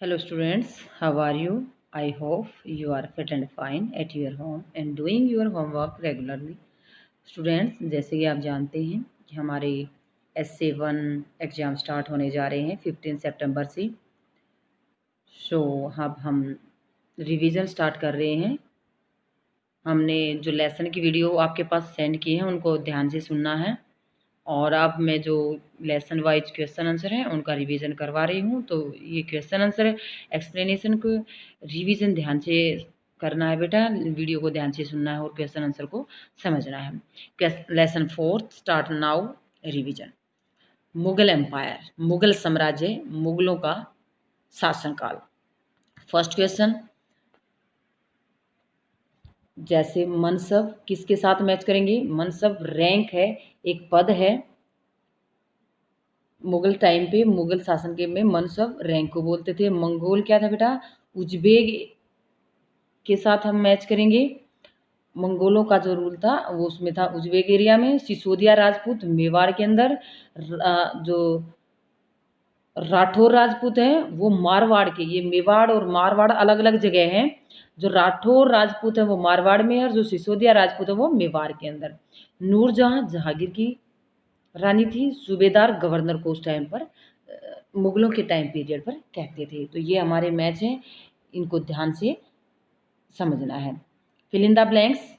Hello students, how are you? I hope you are fit and fine at your home and doing your homework regularly. Students, जैसे कि आप जानते हैं कि हमारे S7 एग्ज़ाम स्टार्ट होने जा रहे हैं 15 सितंबर से। अब हम रिवीजन स्टार्ट कर रहे हैं। हमने जो लेसन की वीडियो आपके पास सेंड की है उनको ध्यान से सुनना है और अब मैं जो लेसन वाइज क्वेश्चन आंसर हैं उनका रिवीजन करवा रही हूँ। तो ये क्वेश्चन आंसर एक्सप्लेनेशन को रिवीजन ध्यान से करना है बेटा, वीडियो को ध्यान से सुनना है और क्वेश्चन आंसर को समझना है। Lesson 4 start now revision. Mughal empire, Mughal साम्राज्य, मुगलों का शासनकाल। फर्स्ट क्वेश्चन, जैसे मनसब किसके साथ मैच करेंगे? मनसब रैंक है, एक पद है। मुगल टाइम पे, मुगल शासन के में मनसब रैंक को बोलते थे। मंगोल क्या था बेटा? उज्बेक के साथ हम मैच करेंगे। मंगोलों का जो रूल था वो उसमें था उज्बेक एरिया में। सिसोदिया राजपूत मेवाड़ के अंदर। जो राठौर राजपूत हैं वो मारवाड़ के, ये मेवाड़ और मारवाड़ अलग अलग जगह हैं। जो राठौर राजपूत है वो मारवाड़ में है और जो सिसोदिया राजपूत है वो मेवाड़ के अंदर। नूरजहां जहांगीर की रानी थी, सूबेदार गवर्नर को उस टाइम पर मुगलों के टाइम पीरियड पर कहते थे। तो ये हमारे मैच हैं, इनको ध्यान से समझना है। Fill in the blanks.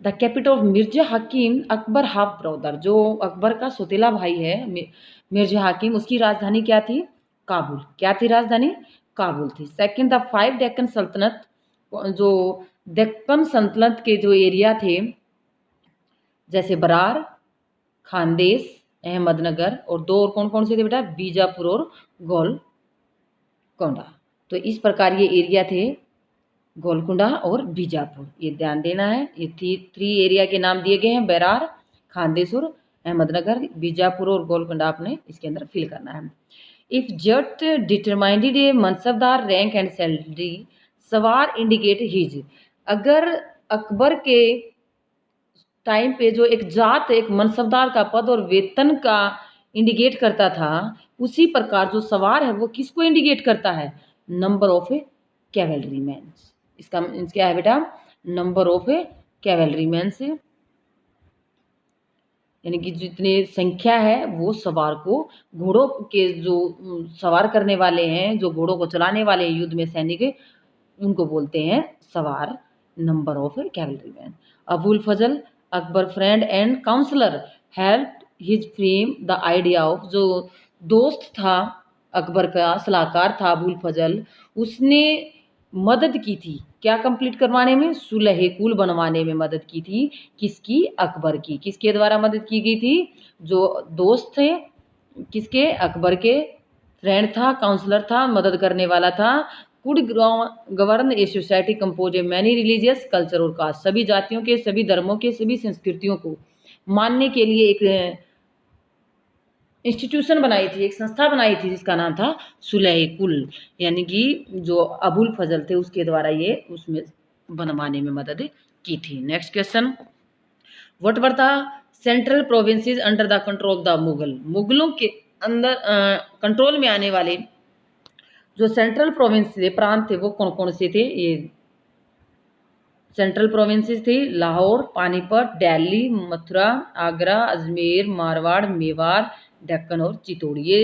The capital of Mirza Hakim Akbar half brother, जो अकबर का सौतेला भाई है मिर्जा हकीम, उसकी राजधानी क्या थी? काबुल। क्या थी राजधानी? काबुल थी। सेकंड, द 5 डेक्कन सल्तनत, जो दक्कन सल्तनत के जो एरिया थे जैसे बरार, खानदेश, अहमदनगर और दो और कौन कौन से थे बेटा? बीजापुर और गोलकोंडा। तो इस प्रकार ये एरिया थे, गोलकुंडा और बीजापुर, ये ध्यान देना है। ये थ्री एरिया के नाम दिए गए हैं, बरार, खानदेश और अहमदनगर। बीजापुर और गोलकुंडा आपने इसके अंदर फिल करना है। If zat determined a mansabdar rank and salary, sawar indicate his. अगर अकबर के टाइम पे जो एक जात, एक मनसबदार का पद और वेतन का इंडिकेट करता था, उसी प्रकार जो सवार है वो किसको इंडिकेट करता है? Number of A cavalry man. इसका मीन्स क्या है बेटा? Number of A cavalry man से, यानी कि जितने संख्या है वो सवार को, घोड़ों के जो सवार करने वाले हैं, जो घोड़ों को चलाने वाले युद्ध में सैनिक, उनको बोलते हैं sawar. Number of cavalry man. Abul Fazl Akbar friend and counsellor help his frame the idea of, जो दोस्त था अकबर का, सलाहकार था अबुल फजल, उसने मदद की थी क्या कंप्लीट करवाने में? सुलह कुल बनवाने में मदद की थी। किसकी? अकबर की। किसके द्वारा मदद की गई थी? जो दोस्त थे किसके? अकबर के। फ्रेंड था, काउंसलर था, मदद करने वाला था। Could govern a society compose A many religious culture और कास्ट, सभी जातियों के, सभी धर्मों के, सभी संस्कृतियों को मानने के लिए एक इंस्टीट्यूशन बनाई थी, एक संस्था बनाई थी जिसका नाम था सुलह कुल, यानी कि जो अबुल फजल थे उसके द्वारा ये उसमें बनवाने में मदद की थी। Next question, what were the central provinces under the control of the Mughal, मुगलों के अंदर कंट्रोल में आने वाले जो सेंट्रल प्रोविंस थे, प्रांत थे, वो कौन कौन से थे? ये सेंट्रल प्रोविंसेस थी लाहौर, पानीपत, दिल्ली, मथुरा, आगरा, अजमेर, मारवाड़, मेवाड़, दक्कन और चित्तौड़, ये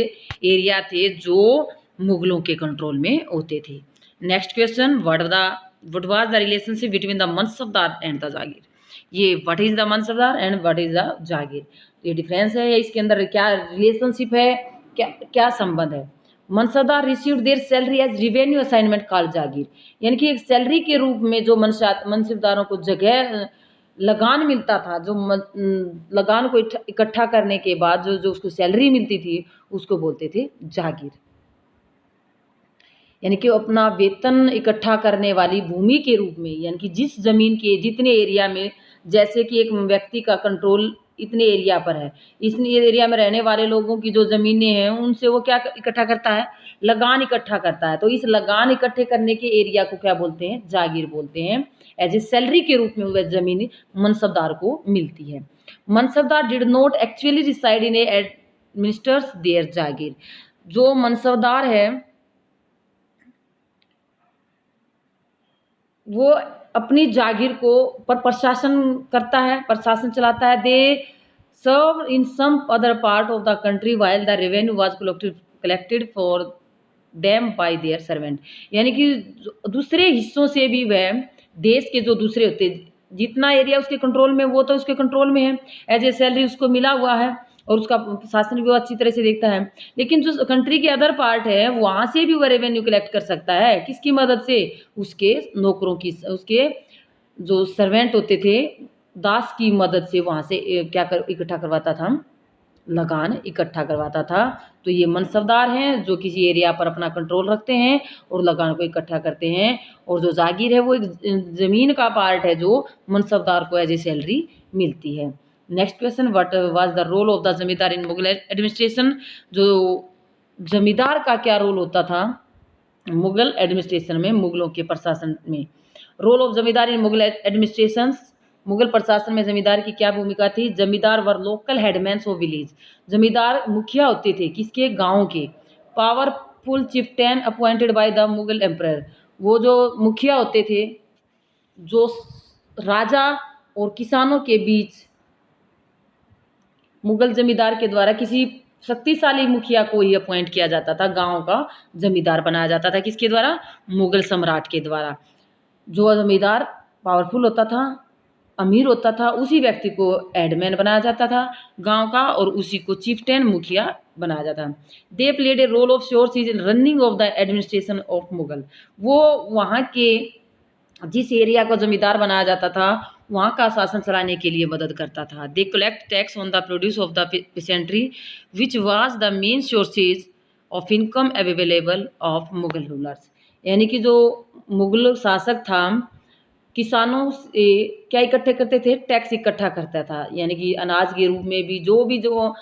एरिया थे जो मुगलों के कंट्रोल में होते थे। Next question, what was the relationship between the mansabdar and the jagir, ये what is the mansabdar and what is the jagir, ये डिफरेंस है, इसके अंदर क्या रिलेशनशिप है, क्या क्या संबंध है? Mansabdar received their salary as revenue assignment called jagir, यानी कि एक सैलरी के रूप में जो मनसबदारों को जगह लगान मिलता था, जो लगान को इकट्ठा करने के बाद जो जो उसको सैलरी मिलती थी उसको बोलते थे जागीर, यानी कि अपना वेतन इकट्ठा करने वाली भूमि के रूप में, यानी कि जिस जमीन के जितने एरिया में, जैसे कि एक व्यक्ति का कंट्रोल इतने एरिया पर है, इस एरिया में रहने वाले लोगों की जो ज़मीनें हैं उनसे वो क्या इकट्ठा करता है? लगान इकट्ठा करता है। तो इस लगान इकट्ठे करने के एरिया को क्या बोलते हैं? जागीर बोलते हैं। एज ए सैलरी के रूप में वह ज़मीन मनसबदार को मिलती है। Mansabdar did not actually reside in a administers their jagir, जो मनसबदार है वो अपनी जागीर को पर प्रशासन करता है, प्रशासन चलाता है। They serve in some other part of the country while the revenue was collected for them by their servant. यानी कि दूसरे हिस्सों से भी वह देश के जो दूसरे होते, जितना एरिया उसके कंट्रोल में वो तो उसके कंट्रोल में है, एज ए सैलरी उसको मिला हुआ है और उसका शासन भी वो अच्छी तरह से देखता है। लेकिन जो कंट्री के अदर पार्ट है वहाँ से भी वह रेवेन्यू कलेक्ट कर सकता है। किसकी मदद से? उसके नौकरों की, उसके जो सर्वेंट होते थे दास की मदद से वहाँ से क्या कर इकट्ठा करवाता था, लगान इकट्ठा करवाता था। तो ये मनसबदार हैं जो किसी एरिया पर अपना कंट्रोल रखते हैं और लगान को इकट्ठा करते हैं। और जो जागीर है वो एक ज़मीन का पार्ट है जो मनसबदार को एज ए सैलरी मिलती है। Next question, what was the role of the zamindar in Mughal administration? जो जमींदार का क्या रोल होता था मुगल एडमिनिस्ट्रेशन में, मुगलों के प्रशासन में? रोल ऑफ जमींदार इन मुगल एडमिनिस्ट्रेशन, मुगल प्रशासन में जमींदार की क्या भूमिका थी? Zamindar were local headmans of village. जमींदार मुखिया होते थे किसके? गांव के। Powerful chieftain appointed by the Mughal emperor, वो जो मुखिया होते थे जो राजा और किसानों के बीच मुगल जमींदार के द्वारा किसी शक्तिशाली मुखिया को ही अपॉइंट किया जाता था, गांव का जमींदार बनाया जाता था। किसके द्वारा? मुगल सम्राट के द्वारा। जो जमींदार पावरफुल होता था, अमीर होता था, उसी व्यक्ति को एडमैन बनाया जाता था गांव का और उसी को चीफ्टेन मुखिया बनाया जाता। They played a role of source in running of the administration of Mughal. वो वहाँ के जिस एरिया को जमींदार बनाया जाता था वहाँ का शासन चलाने के लिए मदद करता था। They collect tax on the produce of the peasantry which was the main sources of income available of Mughal rulers. यानी कि जो मुगल शासक था किसानों से क्या इकट्ठे करते थे? टैक्स इकट्ठा करता था। यानी कि अनाज के रूप में भी जो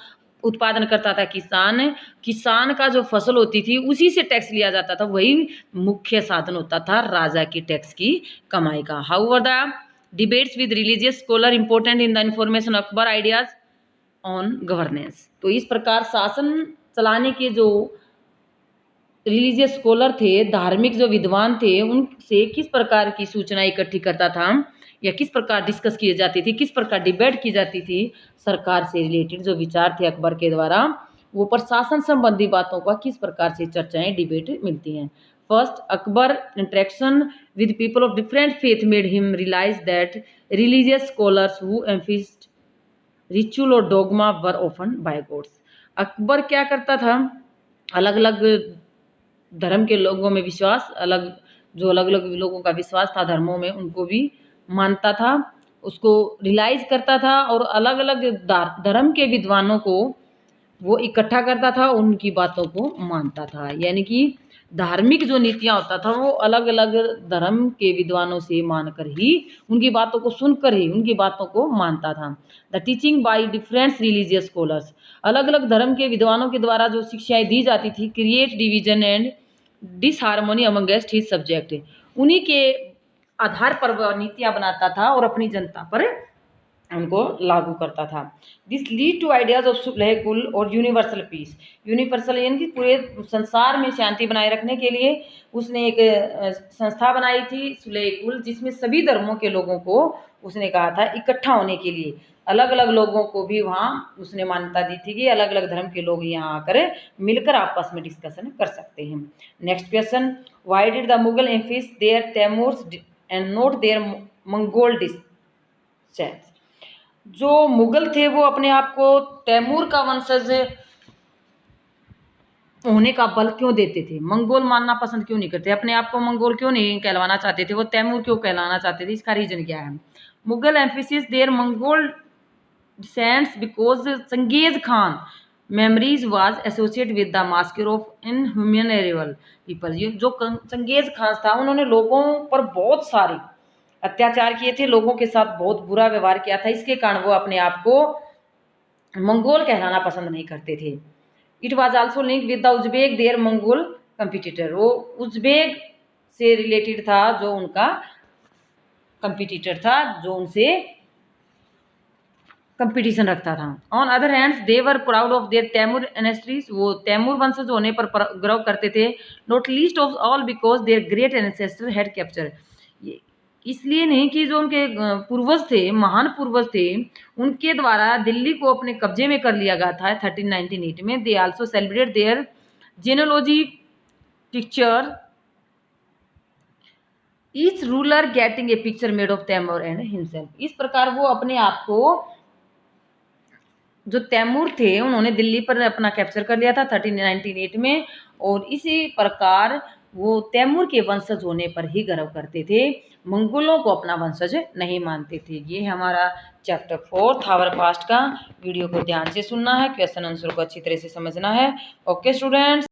उत्पादन करता था किसान, किसान का जो फसल होती थी उसी से टैक्स लिया जाता था, वही मुख्य साधन होता था राजा की टैक्स की कमाई का। However the debates with religious scholar important in the information Akbar ideas on governance. तो इस प्रकार शासन चलाने के जो रिलीजियस स्कॉलर थे, धार्मिक जो विद्वान थे, उनसे किस प्रकार की सूचना इकट्ठी करता था या किस प्रकार डिस्कस की जाती थी, किस प्रकार डिबेट की जाती थी सरकार से रिलेटेड जो विचार थे अकबर के द्वारा, वो प्रशासन संबंधी बातों का किस प्रकार से चर्चाएं डिबेट मिलती हैं। First, Akbar interaction with people of different faith made him realise that religious scholars who emphasised ritual और dogma were often bigots. Akbar क्या करता था, अलग अलग धर्म के लोगों में विश्वास, अलग अलग लोगों का विश्वास था धर्मों में, उनको भी मानता था, उसको रियलाइज करता था और अलग अलग धर्म के विद्वानों को वो इकट्ठा करता था, उनकी बातों को मानता था। यानी कि धार्मिक जो नीतियाँ होता था वो अलग अलग धर्म के विद्वानों से मानकर ही, उनकी बातों को सुनकर ही उनकी बातों को मानता था। The teaching by different religious scholars, अलग अलग धर्म के विद्वानों के द्वारा जो शिक्षाएं दी जाती थी, create division and disharmony amongst his subject, उन्हीं के आधार पर वह नीतियाँ बनाता था और अपनी जनता पर उनको लागू करता था। This lead to ideas of sulh kul और यूनिवर्सल पीस। यूनिवर्सल यानी कि पूरे संसार में शांति बनाए रखने के लिए उसने एक संस्था बनाई थी सुलह कुल, जिसमें सभी धर्मों के लोगों को उसने कहा था इकट्ठा होने के लिए। अलग अलग लोगों को भी वहाँ उसने मान्यता दी थी कि अलग अलग धर्म के लोग यहाँ आकर मिलकर आपस में डिस्कशन कर सकते हैं। Next question, why did the Mughal emphasise their Timur's and not their Mongol distance? जो मुगल थे वो अपने आप को तैमूर का वंशज होने का बल क्यों देते थे, मंगोल मानना पसंद क्यों नहीं करते, अपने आप को मंगोल क्यों नहीं कहलवाना चाहते थे, वो तैमूर क्यों कहलाना चाहते थे? इसका रीजन क्या है? Mughal emphasis their Mongol descents because Changez Khan memories was associate with the massacre of innumerable people. ये जो चंगेज खान था उन्होंने लोगों पर बहुत सारे अत्याचार किए थे, लोगों के साथ बहुत बुरा व्यवहार किया था, इसके कारण वो अपने आप को मंगोल कहलाना पसंद नहीं करते थे। It was also link with the Uzbek their Mongol competitor, वो उज्बेक से रिलेटेड था जो उनका कंपिटिटर था, जो उनसे कंपटीशन रखता था। On other hands they were proud of their Timur ancestries, वो तैमूर वंशज होने पर गर्व करते थे। Not least of all because their great ancestor had capture, इसलिए नहीं कि जो उनके पूर्वज थे, महान पूर्वज थे, उनके द्वारा दिल्ली को अपने कब्जे में कर लिया गया था 1398 में। They also celebrate their genealogy picture, each ruler getting a picture made of Timur and himself. इस प्रकार वो अपने आप को, जो तैमूर थे उन्होंने दिल्ली पर अपना कैप्चर कर लिया था 1398 में, और इसी प्रकार वो तैमूर के वंशज होने पर ही गर्व करते थे, मंगोलों को अपना वंशज नहीं मानते थे। ये हमारा चैप्टर 4 थावर पास्ट का। वीडियो को ध्यान से सुनना है, क्वेश्चन आंसर को अच्छी तरह से समझना है। Okay students.